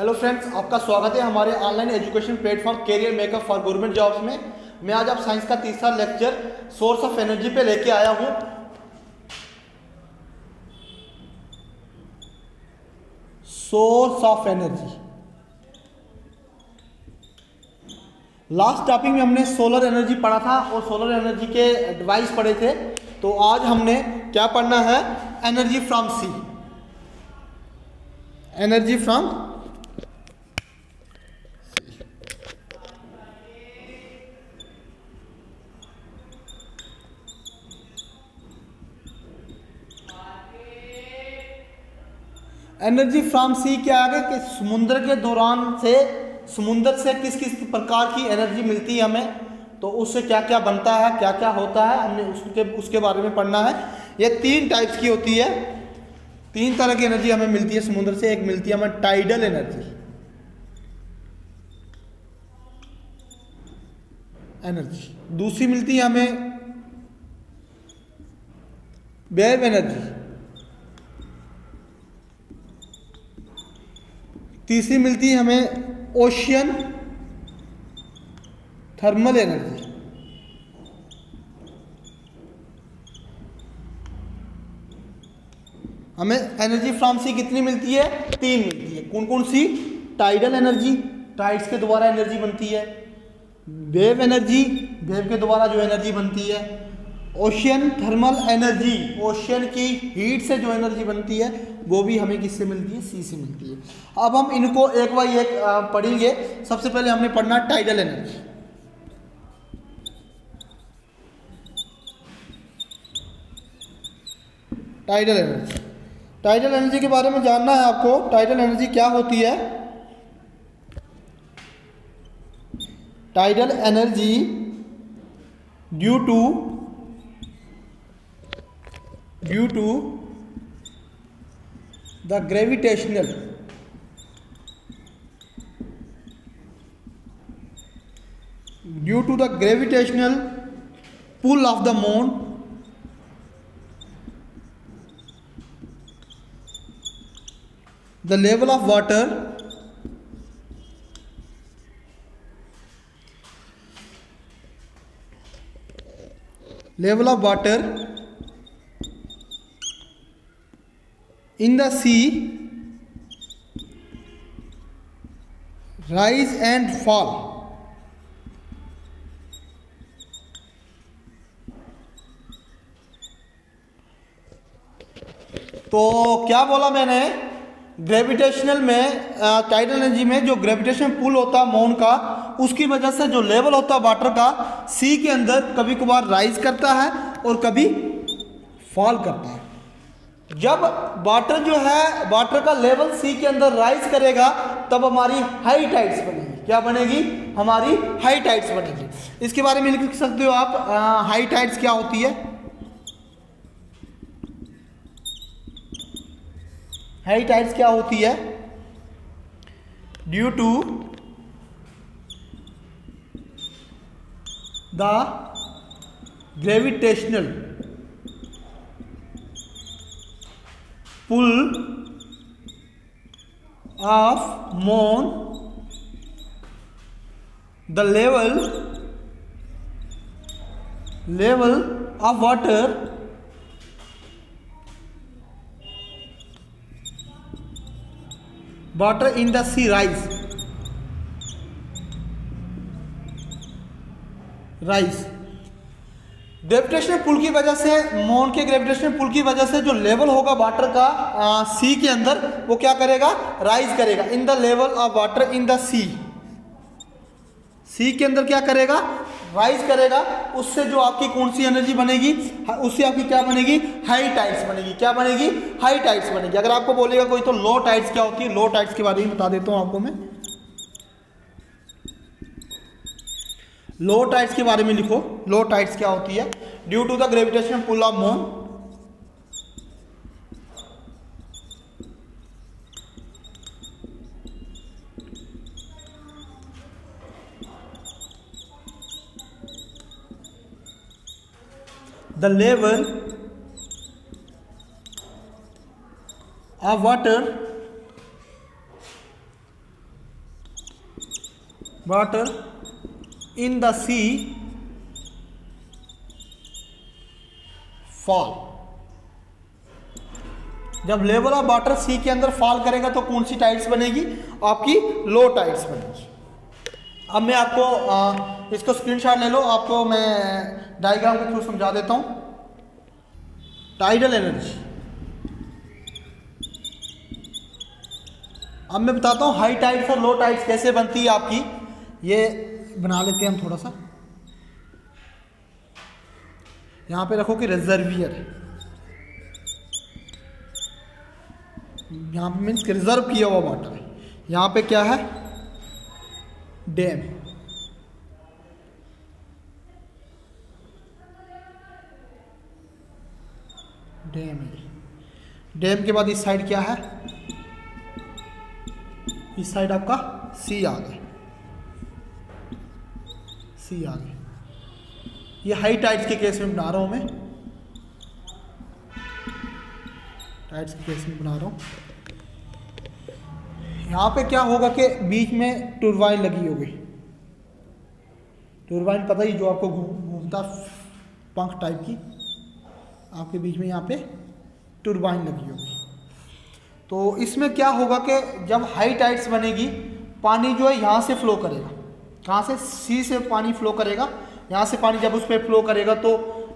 Hello friends, आपका स्वागत है हमारे online education platform career makeup for government jobs में। मैं आज आप साइंस का तीसरा लेक्चर सोर्स ऑफ एनर्जी पे लेके आया हूँ। Source of energy. Last topic में हमने सोलर एनर्जी पढ़ा था और सोलर एनर्जी के डिवाइस पढ़े थे। तो आज हमने क्या पढ़ना है? Energy from sea. Energy from energy from sea क्या है कि समुद्र के दौरान से समुद्र से किस किस प्रकार की एनर्जी मिलती है हमें, तो उससे क्या क्या बनता है, क्या क्या होता है, हमने उसके बारे में पढ़ना है। ये तीन टाइप्स की होती है, तीन तरह की एनर्जी हमें मिलती है समुद्र से। एक मिलती है हमें टाइडल एनर्जी, दूसरी मिलती है हमें वेव एनर्जी, तीसरी मिलती है हमें ओशियन थर्मल एनर्जी। हमें एनर्जी फ्रॉम सी कितनी मिलती है? तीन मिलती है। कौन कौन सी? टाइडल एनर्जी, टाइड्स के द्वारा एनर्जी बनती है। वेव एनर्जी, वेव के द्वारा जो एनर्जी बनती है। ओशियन थर्मल एनर्जी, ओशियन की हीट से जो एनर्जी बनती है वो भी हमें किससे मिलती है? सी से मिलती है। अब हम इनको एक बाय एक पढ़ेंगे। सबसे पहले हमने पढ़ना tidal energy. Tidal energy, tidal energy के बारे में जानना है आपको। टाइडल एनर्जी क्या होती है? Tidal energy due to the gravitational pull of the moon, the level of water in the sea rise and fall। तो क्या बोला मैंने? ग्रेविटेशनल में टाइडल एनर्जी में जो ग्रेविटेशन पुल होता है मून का, उसकी वजह से जो लेवल होता है वाटर का सी के अंदर कभी कभार राइज करता है और कभी फॉल करता है। जब वाटर जो है, वाटर का लेवल सी के अंदर राइज करेगा तब हमारी हाई टाइड्स बनेगी। क्या बनेगी? हमारी हाई टाइड्स बनेगी। इसके बारे में लिख सकते हो आप, हाई टाइड्स क्या होती है? हाई टाइड्स क्या होती है? Due to the gravitational pull of moon, the level of water in the sea rise। Gravitational pull की वजह से, मून के ग्रेविटेशनल पुल की वजह से जो लेवल होगा वाटर का सी के अंदर, वो क्या करेगा? राइज करेगा। In the level of water in the sea, sea के अंदर क्या करेगा? राइज करेगा। उससे जो आपकी कौन सी एनर्जी बनेगी? उससे आपकी क्या बनेगी? हाई टाइड्स बनेगी। क्या बनेगी? हाई टाइड्स बनेगी। अगर आपको बोलेगा कोई तो लो टाइड्स क्या होती है, लो टाइड्स के बारे में बता देता हूं आपको मैं। लो टाइड्स के बारे में लिखो। लो टाइड्स क्या होती है? Due to the gravitational pull of moon, the level of water water in the sea fall. जब लेवल ऑफ वाटर सी के अंदर फॉल करेगा तो कौन सी टाइड्स बनेगी? आपकी लो टाइड्स बनेगी। अब मैं आपको इसको स्क्रीनशॉट ले लो, आपको मैं डायग्राम के थ्रू समझा देता हूं। टाइडल एनर्जी, अब मैं बताता हूं हाई टाइड्स और लो टाइड्स कैसे बनती है आपकी। ये बना लेते हैं हम थोड़ा सा, यहां पे रखो कि रिजर्वियर है, यहां पे मीन्स रिजर्व किया हुआ वाटर है। यहां पे क्या है? डैम। डैम है। डैम के बाद इस साइड क्या है? इस साइड आपका सी आ गया, सी आ गया। ये हाई टाइड्स के केस में बना रहा हूं मैं, टाइड्स के केस में बना रहा हूं। यहां पे क्या होगा कि बीच में टरबाइन लगी होगी। टरबाइन पता ही, जो आपको घूमता पंख टाइप की, आपके बीच में यहाँ पे टरबाइन लगी होगी। तो इसमें क्या होगा कि जब हाई टाइड्स बनेगी, पानी जो है यहाँ से फ्लो करेगा। कहाँ से? सी से पानी फ्लो करेगा। यहाँ से पानी जब उस पर फ्लो करेगा तो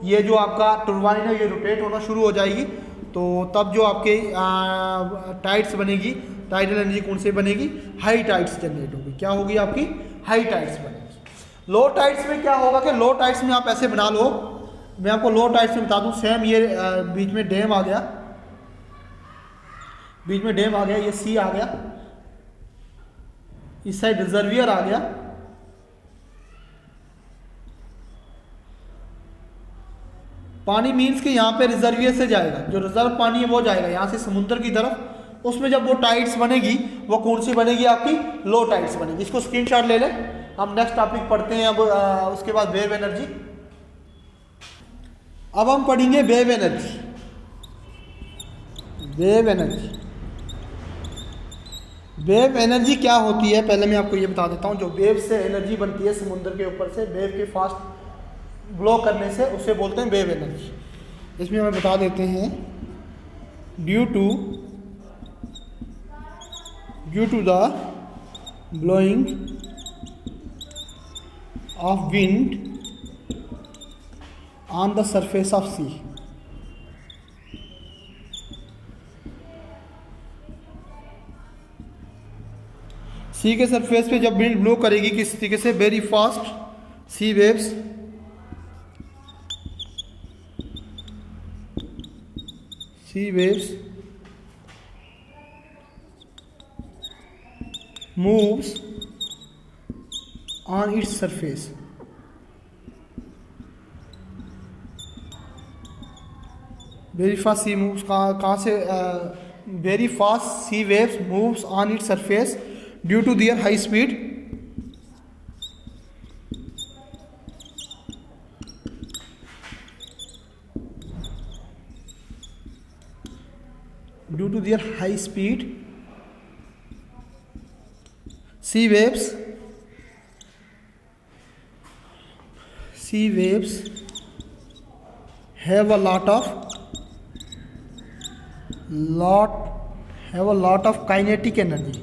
ये जो आपका टरबाइन है ये रोटेट होना शुरू हो जाएगी। तो तब जो आपके टाइड्स बनेगी, टाइडल एनर्जी कौन से बनेगी? हाई टाइड्स जनरेट होगी। क्या होगी? आपकी हाई टाइड्स बनेगी। लो टाइड्स में क्या होगा कि लो टाइड्स में आप ऐसे बना लो, मैं आपको लो टाइड्स में बता दूं। सेम ये बीच में डैम आ गया, बीच में डैम आ गया, ये सी आ गया, इस साइड रिजर्वियर आ गया। पानी मीन्स कि यहाँ पे रिजर्वियर से जाएगा, जो रिजर्व पानी है वो जाएगा यहाँ से समुद्र की तरफ। उसमें जब वो टाइड्स बनेगी, वो कौन सी बनेगी? आपकी लो टाइड्स बनेगी। इसको स्क्रीनशॉट ले लें। हम नेक्स्ट टॉपिक पढ़ते हैं अब उसके बाद वेव एनर्जी। अब हम पढ़ेंगे wave energy. Wave energy, wave energy क्या होती है पहले मैं आपको ये बता देता हूँ। जो वेव से एनर्जी बनती है समुद्र के ऊपर से, वेव के फास्ट ब्लो करने से, उसे बोलते हैं वेव एनर्जी। इसमें हमें बता देते हैं, due to the blowing of wind on the surface of sea. Sea के सरफेस पे जब विंड ब्लो करेगी किस तरीके से? Very fast sea waves moves on its surface. Very fast sea moves, कहाँ से? very fast sea waves moves on its surface due to their high speed. Due to their high speed, sea waves have a lot of kinetic energy.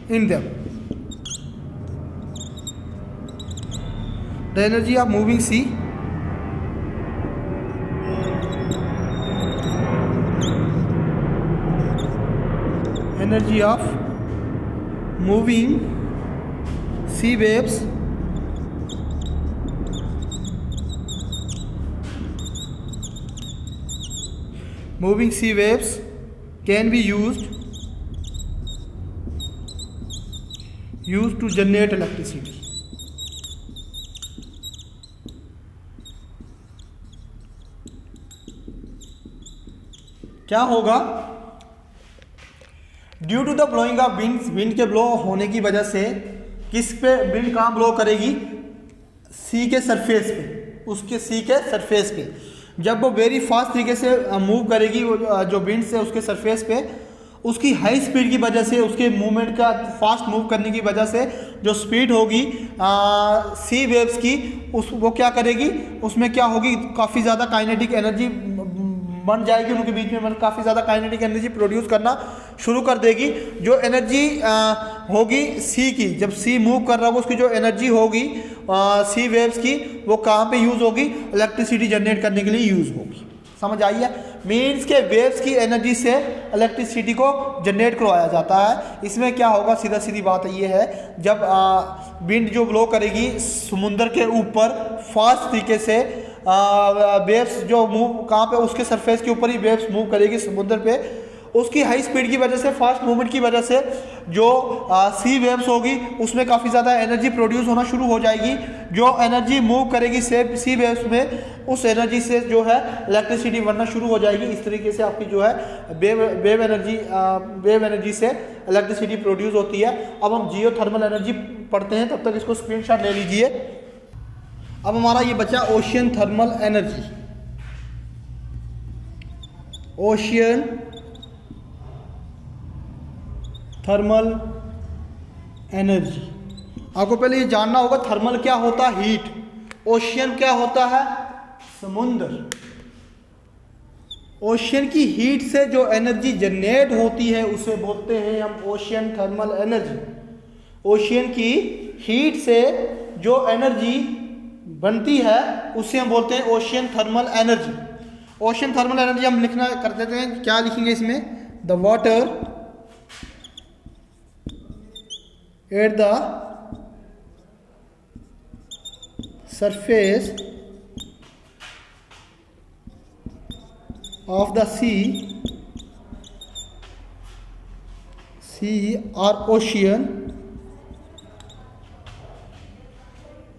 In them, the energy of moving sea waves can be used to generate electricity. क्या होगा? Due to the blowing of winds, wind के blow होने की वजह से किस पे wind कहाँ ब्लो करेगी? सी के सरफेस पे, उसके सी के सरफेस पे। जब वो वेरी फास्ट तरीके से मूव करेगी वो जो विंड से उसके सरफेस पे, उसकी हाई स्पीड की वजह से, उसके मूवमेंट का फास्ट मूव करने की वजह से जो स्पीड होगी सी वेव्स की, उस वो क्या करेगी, उसमें क्या होगी, काफ़ी ज़्यादा काइनेटिक एनर्जी बन जाएगी उनके बीच में, मतलब काफ़ी ज़्यादा काइनेटिक एनर्जी प्रोड्यूस करना शुरू कर देगी। जो एनर्जी होगी सी की, जब सी मूव कर रहा होगा उसकी जो एनर्जी होगी सी वेव्स की, वो कहाँ पे यूज़ होगी, इलेक्ट्रिसिटी जनरेट करने के लिए यूज़ होगी। समझ आई है? मीन्स के वेव्स की एनर्जी से इलेक्ट्रिसिटी को जनरेट करवाया जाता है। इसमें क्या होगा, सीधा सीधी बात ये है, जब विंड जो ब्लो करेगी समुद्र के ऊपर फास्ट तरीके से, वेव्स जो मूव कहाँ पे, उसके सरफेस के ऊपर ही वेव्स मूव करेगी समुद्र पे, उसकी हाई स्पीड की वजह से, फास्ट मूवमेंट की वजह से जो सी वेव्स होगी उसमें काफ़ी ज़्यादा एनर्जी प्रोड्यूस होना शुरू हो जाएगी। जो एनर्जी मूव करेगी सी वेव्स में, उस एनर्जी से जो है इलेक्ट्रिसिटी बनना शुरू हो जाएगी। इस तरीके से आपकी जो है वेव एनर्जी से इलेक्ट्रिसिटी प्रोड्यूस होती है। अब हम जियो थर्मल एनर्जी पढ़ते हैं, तब तक इसको स्क्रीनशॉट ले लीजिए। अब हमारा ये बचा ocean thermal energy. Ocean thermal energy, आपको पहले ये जानना होगा थर्मल क्या होता है, हीट। ओशियन क्या होता है, समुद्र। ओशियन की हीट से जो एनर्जी जनरेट होती है उसे बोलते हैं हम ओशियन थर्मल एनर्जी। ओशियन की हीट से जो एनर्जी बनती है उसे हम बोलते हैं ocean thermal energy. Ocean thermal energy हम लिखना कर देते हैं, क्या लिखेंगे इसमें, the water at the surface of the sea or ocean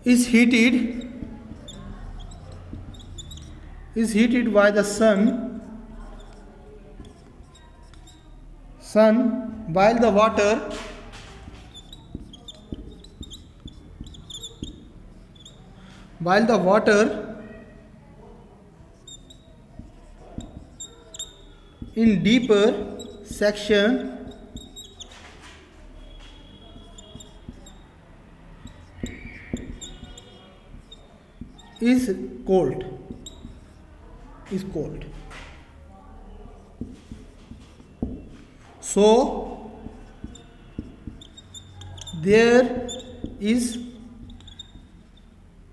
is heated by the sun while the water in deeper section is cold. So there is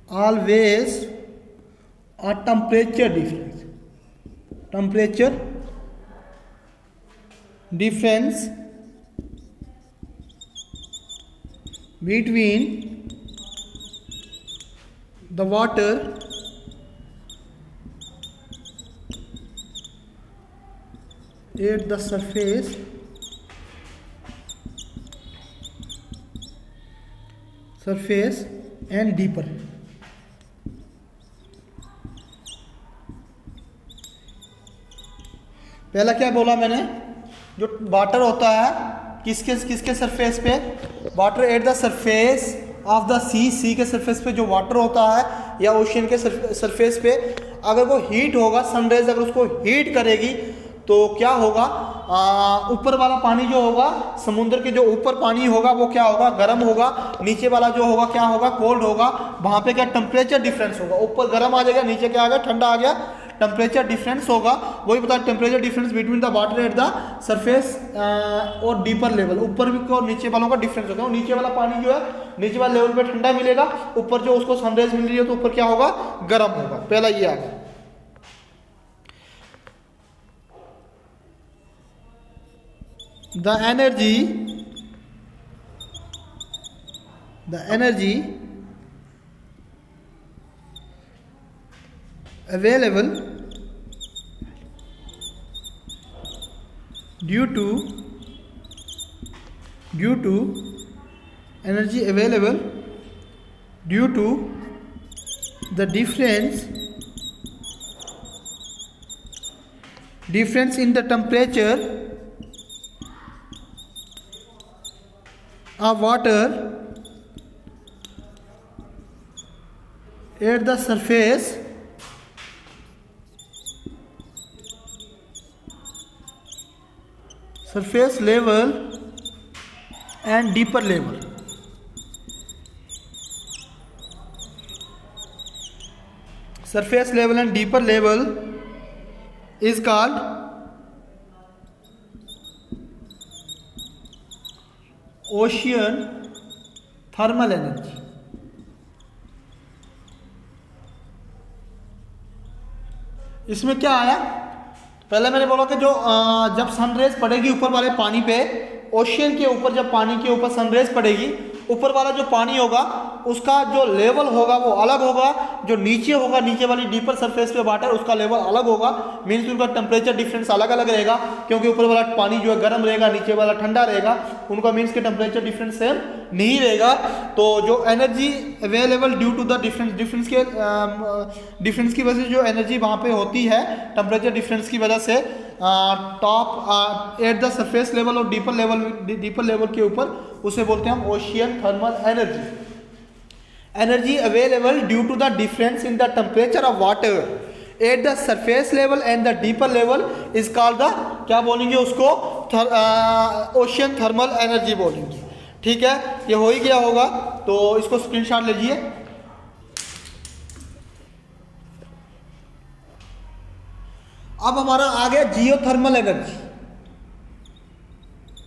always a temperature difference between the water at the surface and deeper। पहला क्या बोला मैंने, जो water होता है किसके surface पे, water at the surface of the sea के सरफेस पे जो वाटर होता है, या ओशियन के सरफेस पे अगर वो हीट होगा, सनराइज अगर उसको हीट करेगी तो क्या होगा, ऊपर वाला पानी जो होगा, समुद्र के जो ऊपर पानी होगा वो क्या होगा, गर्म होगा, नीचे वाला जो होगा क्या होगा, कोल्ड होगा। वहाँ पे क्या टेम्परेचर डिफरेंस होगा, ऊपर गर्म आ जाएगा, नीचे क्या आ गया, ठंडा आ गया, टेम्परेचर डिफरेंस होगा। वही बता, temperature difference between the water at the surface और डीपर लेवल, ऊपर भी और नीचे वालों का डिफरेंस होगा। नीचे वाला पानी जो है नीचे वाले लेवल पे ठंडा मिलेगा, ऊपर जो उसको सनराइज मिल रही है तो ऊपर क्या होगा, गर्म होगा। पहला ये आ गया। The energy available due to the difference in the temperature of water at the surface surface level and deeper level. Surface level and deeper level is called ocean thermal energy. इसमें क्या आया, पहले मैंने बोला कि जो जब सनरेज पड़ेगी ऊपर वाले पानी पे, ओशियन के ऊपर जब पानी के ऊपर सनरेज पड़ेगी, ऊपर वाला जो पानी होगा उसका जो लेवल होगा वो अलग होगा, जो नीचे होगा नीचे वाली डीपर सरफेस पे वाटर उसका लेवल अलग होगा। मीन्स उनका टेम्परेचर डिफरेंस अलग अलग रहेगा, क्योंकि ऊपर वाला पानी जो है गर्म रहेगा, नीचे वाला ठंडा रहेगा, उनका मीन्स के टेम्परेचर डिफरेंस सेम नहीं रहेगा। तो जो energy available due to the difference की वजह से जो एनर्जी वहाँ पे होती है टेम्परेचर डिफरेंस की वजह से, top at the surface level और डीपर लेवल के ऊपर, उसे बोलते हैं हम ocean thermal energy. Energy available due to the difference in the temperature of water at the surface level and the deeper level is called the, क्या बोलेंगे उसको, ओशियन थर्मल एनर्जी बोलेंगे। ठीक है, ये हो ही गया होगा, तो इसको स्क्रीनशॉट लीजिए। अब हमारा आ गया geothermal energy.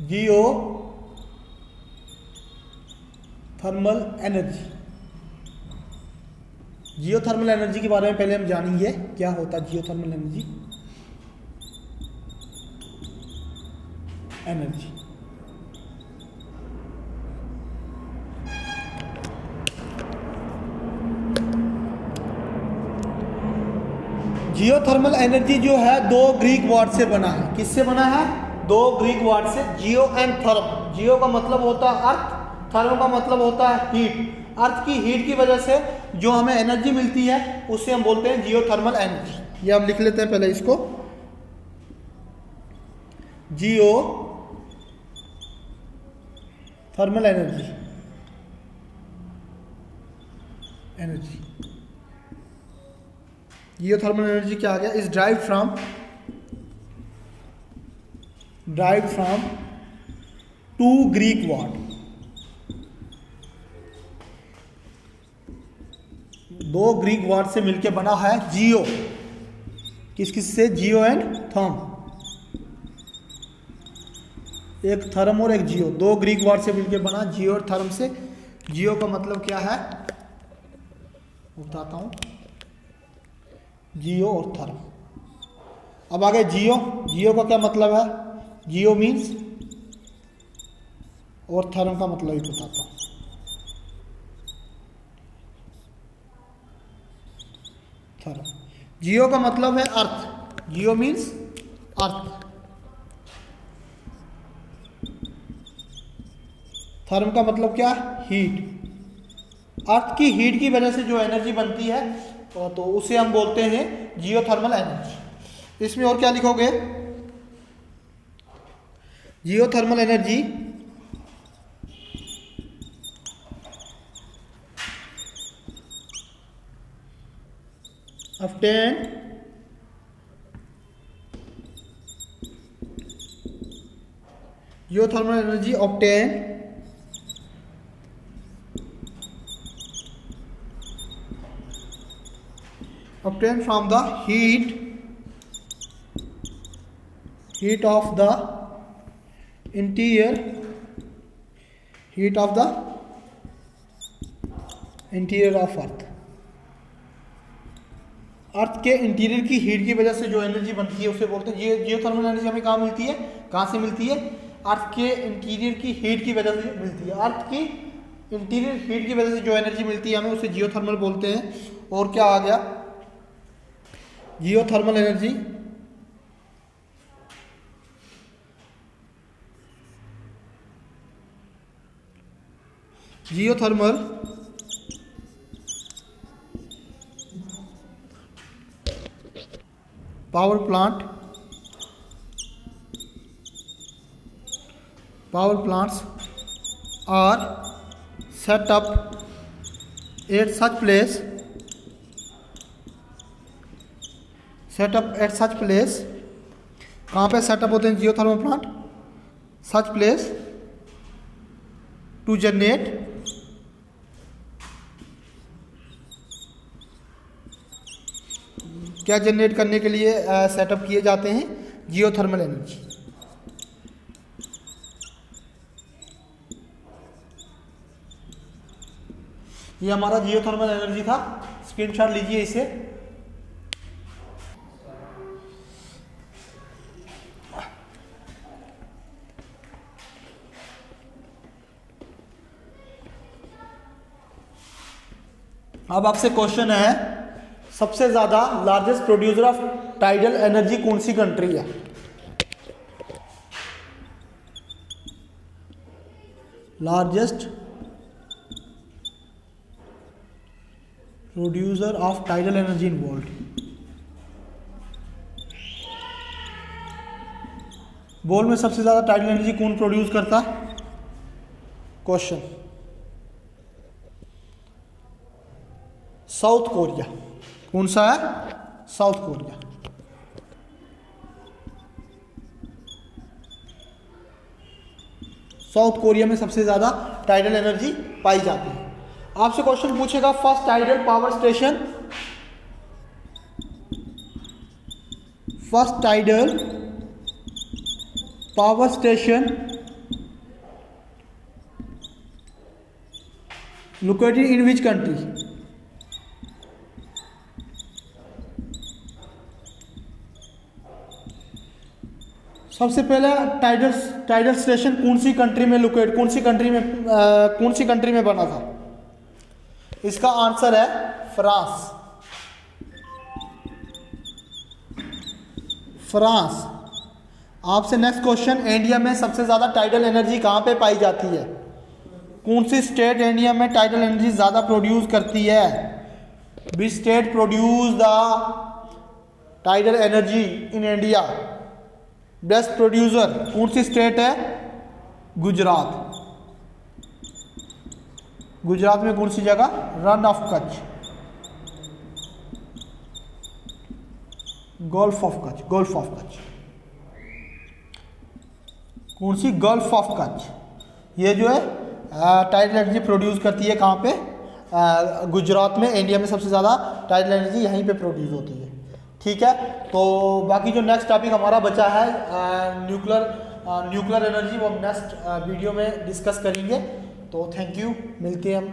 Geothermal energy, geothermal energy के बारे में पहले हम जानेंगे क्या होता है जियोथर्मल एनर्जी। जियोथर्मल एनर्जी जो है दो ग्रीक वर्ड से बना है। किससे बना है? दो ग्रीक वर्ड से, जियो एंड थर्म। जियो का मतलब होता है अर्थ, थर्म का मतलब होता है हीट। अर्थ की हीट की वजह से जो हमें एनर्जी मिलती है उसे हम बोलते हैं जियोथर्मल एनर्जी। ये हम लिख लेते हैं पहले इसको, geothermal energy. Geothermal energy क्या आ गया? Is drive from two Greek word. दो ग्रीक वर्ड से मिलकर बना है जियो। किस से? Geo and therm. एक थर्म और एक जियो, दो ग्रीक वर्ड से मिलकर बना जियो और थर्म से। जियो का मतलब क्या है बताता हूं, जियो और थर्म। अब आगे जियो, जियो का क्या मतलब है? जियो मीन्स, और थर्म का मतलब ही बताता हूं। थर्म, जियो का मतलब है अर्थ। जियो मीन्स अर्थ। थर्म का मतलब क्या? हीट। अर्थ की हीट की वजह से जो एनर्जी बनती है तो उसे हम बोलते हैं जियोथर्मल एनर्जी। इसमें और क्या लिखोगे? Geothermal energy obtained geothermal energy obtained from the heat of the interior of earth। अर्थ के इंटीरियर की हीट की वजह से जो एनर्जी बनती है उसे बोलते हैं जियोथर्मल एनर्जी। हमें कहाँ मिलती है? कहाँ से मिलती है? अर्थ के इंटीरियर की हीट की वजह से मिलती है। अर्थ की इंटीरियर हीट की वजह से जो एनर्जी मिलती है हमें उसे जियोथर्मल बोलते हैं। और क्या आ गया? Geothermal energy power plants are set up at such place कहाँ पे सेटअप होते हैं geothermal plant? Such place to generate क्या जनरेट करने के लिए सेटअप किए जाते हैं? Geothermal energy. ये हमारा जियोथर्मल एनर्जी था, स्क्रीनशॉट लीजिए इसे। अब आपसे क्वेश्चन है, सबसे ज्यादा largest producer of tidal energy कौन सी कंट्री है? Largest producer of tidal energy in world. World में सबसे ज्यादा टाइडल एनर्जी कौन प्रोड्यूस करता है? Question, south Korea. कौन सा है? South Korea. साउथ कोरिया में सबसे ज्यादा टाइडल एनर्जी पाई जाती है। आपसे क्वेश्चन पूछेगा, first tidal power station, first tidal power station located in which country? सबसे पहला टाइडल स्टेशन कौन सी कंट्री में लोकेट, कौन सी कंट्री में बना था? इसका आंसर है फ्रांस। फ्रांस। आपसे नेक्स्ट क्वेश्चन, इंडिया में सबसे ज्यादा टाइडल एनर्जी कहां पे पाई जाती है? कौन सी स्टेट इंडिया में टाइडल एनर्जी ज्यादा प्रोड्यूस करती है? Which state produce the tidal energy in India? Best producer कौन सी स्टेट है? गुजरात। गुजरात में कौन सी जगह? Run of Kutch, gulf of Kutch, gulf of Kutch. कौन सी? Gulf of Kutch. ये जो है टाइडल एनर्जी प्रोड्यूस करती है कहाँ पे? गुजरात में। इंडिया में सबसे ज़्यादा टाइडल एनर्जी यहीं पे प्रोड्यूस होती है। ठीक है, तो बाकी जो नेक्स्ट टॉपिक हमारा बचा है न्यूक्लियर एनर्जी, वो हम नेक्स्ट वीडियो में डिस्कस करेंगे। तो थैंक यू, मिलते हैं हम।